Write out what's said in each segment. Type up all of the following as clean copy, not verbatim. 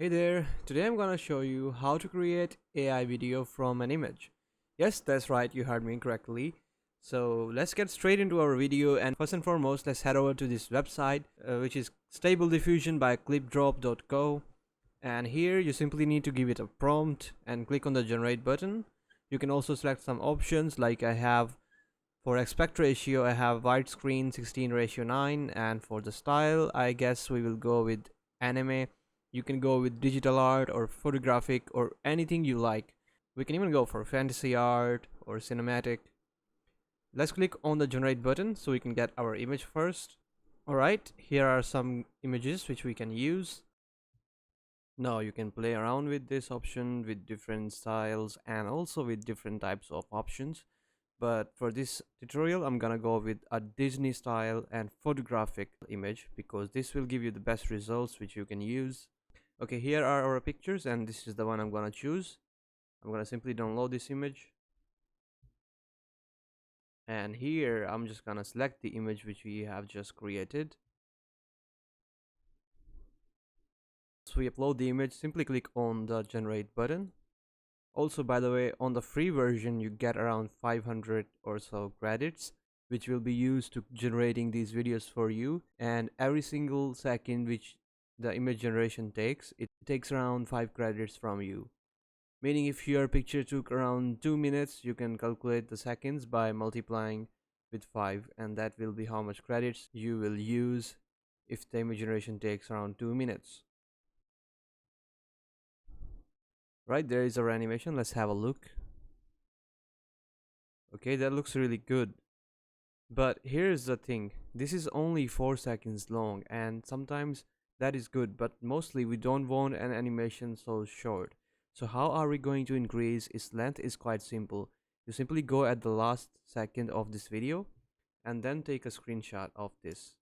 Hey there, today I'm gonna show you how to create AI video from an image. Yes, that's right, you heard me correctly. So let's get straight into our video, and first and foremost let's head over to this website which is Stable Diffusion by clipdrop.co, and here you simply need to give it a prompt and click on the generate button. You can also select some options like I have for aspect ratio I have widescreen 16:9, and for the style I guess we will go with anime. You can go with digital art or photographic or anything you like. We can even go for fantasy art or cinematic. Let's click on the generate button so we can get our image first. Alright, here are some images which we can use. Now you can play around with this option with different styles and also with different types of options. But for this tutorial I'm gonna go with a Disney style and photographic image because this will give you the best results which you can use. Okay, here are our pictures and this is the one I'm gonna choose. I'm gonna simply download this image, and here I'm just gonna select the image which we have just created. So we upload the image, simply click on the generate button. Also, by the way, on the free version you get around 500 or so credits which will be used to generating these videos for you, and every single second which the image generation takes, it takes around 5 credits from you. Meaning if your picture took around 2 minutes, you can calculate the seconds by multiplying with 5, and that will be how much credits you will use if the image generation takes around 2 minutes. Right, there is our animation. Let's have a look. Okay, that looks really good. But here's the thing, this is only 4 seconds long, and sometimes that is good, but mostly we don't want an animation so short. So how are we going to increase its length? Is quite simple. You simply go at the last second of this video and then take a screenshot of this.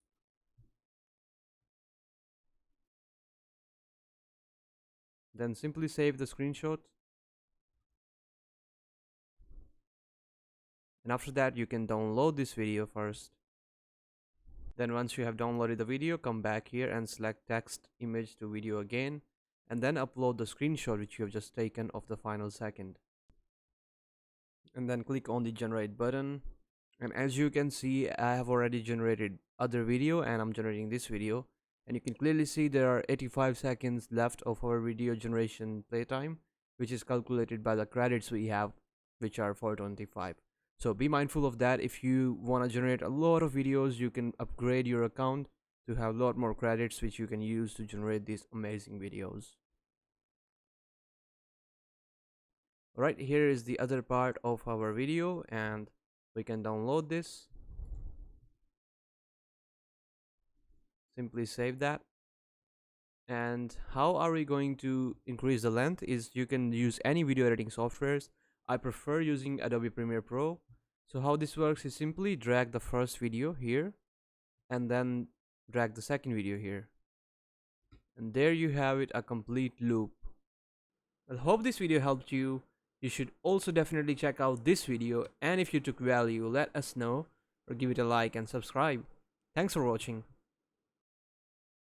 Then simply save the screenshot. And after that you can download this video first. Then once you have downloaded the video, come back here and select text, image to video again, and then upload the screenshot which you have just taken of the final second. And then click on the generate button. And as you can see, I have already generated other video and I'm generating this video. And you can clearly see there are 85 seconds left of our video generation playtime, which is calculated by the credits we have, which are 425. So be mindful of that. If you want to generate a lot of videos, you can upgrade your account to have a lot more credits which you can use to generate these amazing videos. Alright, here is the other part of our video, and we can download this. Simply save that. And how are we going to increase the length is you can use any video editing softwares. I prefer using Adobe Premiere Pro. So how this works is simply drag the first video here and then drag the second video here, and there you have it, a complete loop. I hope this video helped you. You should also definitely check out this video, and if you took value, let us know or give it a like and subscribe. Thanks for watching.